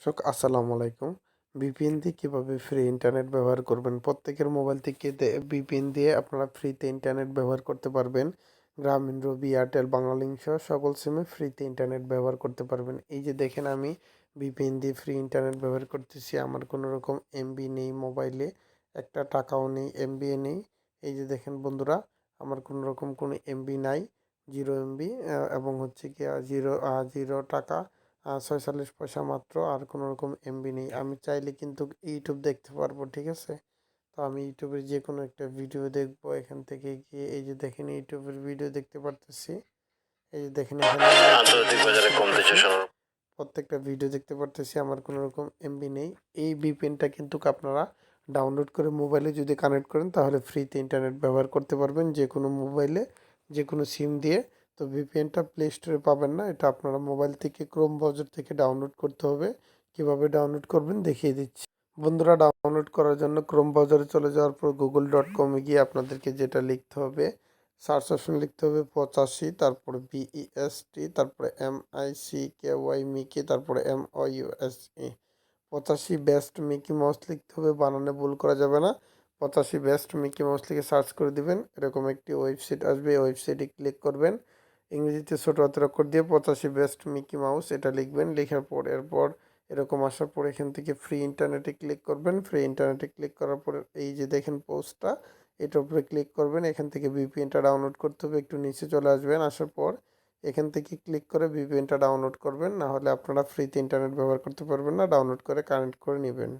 দর্শক আসসালামু আলাইকুম। ভিপিএন দিয়ে কীভাবে ফ্রি ইন্টারনেট ব্যবহার করবেন? প্রত্যেকের মোবাইল থেকে ভিপিএন দিয়ে আপনারা ফ্রিতে ইন্টারনেট ব্যবহার করতে পারবেন। গ্রামীণ, রবি, এয়ারটেল, বাংলালিংক সহ সকল সিমে ফ্রিতে ইন্টারনেট ব্যবহার করতে পারবেন। এই যে দেখেন আমি ভিপিএন দিয়ে ফ্রি ইন্টারনেট ব্যবহার করতেছি। আমার কোনো রকম এমবি নেই মোবাইলে, একটা টাকাও নেই, এমবিও নেই। এই যে দেখেন বন্ধুরা, আমার কোনো রকম কোনো এমবি নাই, 0 এমবি এবং হচ্ছে কি 0 টাকা ৪৬ পয়সা মাত্র, আর কোনো রকম এমবি নেই। আমি চাইলে কিন্তু ইউটিউব দেখতে পারবো, ঠিক আছে? তো আমি ইউটিউবের যে কোনো একটা ভিডিও দেখবো এখান থেকে গিয়ে। এই যে দেখেন ইউটিউবের ভিডিও দেখতে পারতেছি। এই যে দেখেন এখানে প্রত্যেকটা ভিডিও দেখতে পারতেছি। আমার কোনো রকম এমবি নেই। এই ভিপিএনটা কিন্তু আপনারা ডাউনলোড করে মোবাইলে যদি কানেক্ট করেন তাহলে ফ্রিতে ইন্টারনেট ব্যবহার করতে পারবেন যে কোনো মোবাইলে, যে কোনো সিম দিয়ে। তো ভিপিএনটা প্লে স্টোরে পাবেন না, এটা আপনারা মোবাইল থেকে ক্রোম ব্রাউজার থেকে ডাউনলোড করতে হবে। কিভাবে ডাউনলোড করবেন দেখিয়ে দিচ্ছি। বন্ধুরা, ডাউনলোড করার জন্য ক্রোম ব্রাউজারে চলে যাওয়ার পর google.com-এ গিয়ে আপনাদেরকে যেটা লিখতে হবে, সার্চ অপশনে লিখতে হবে 85, তারপরে BEST, তারপরে MICKY মিকি, তারপরে MOUSE 85 বেস্ট মিকি মাউস লিখতে হবে, বানানে ভুল করা যাবে না। 85 বেস্ট মিকি মাউস লিখে সার্চ করে দিবেন, এরকম একটি ওয়েবসাইট আসবে। এই ওয়েবসাইটে ক্লিক করবেন, ইংরেজিতে ছোট হাতের অক্ষর দিয়ে 85 বেস্ট মিকি মাউস এটা লিখবেন। লেখার পর এরপর এরকম আসার পর এখান থেকে ফ্রি ইন্টারনেটে ক্লিক করবেন। ফ্রি ইন্টারনেটে ক্লিক করার পর এই যে দেখেন পোস্টটা, এটার উপরে ক্লিক করবেন। এখান থেকে ভিপিএনটা ডাউনলোড করতে হবে, একটু নিচে চলে আসবেন। আসার পর এখান থেকে ক্লিক করে ভিপিএনটা ডাউনলোড করবেন, না হলে আপনারা ফ্রিতে ইন্টারনেট ব্যবহার করতে পারবেন না। ডাউনলোড করে কানেক্ট করে নেবেন।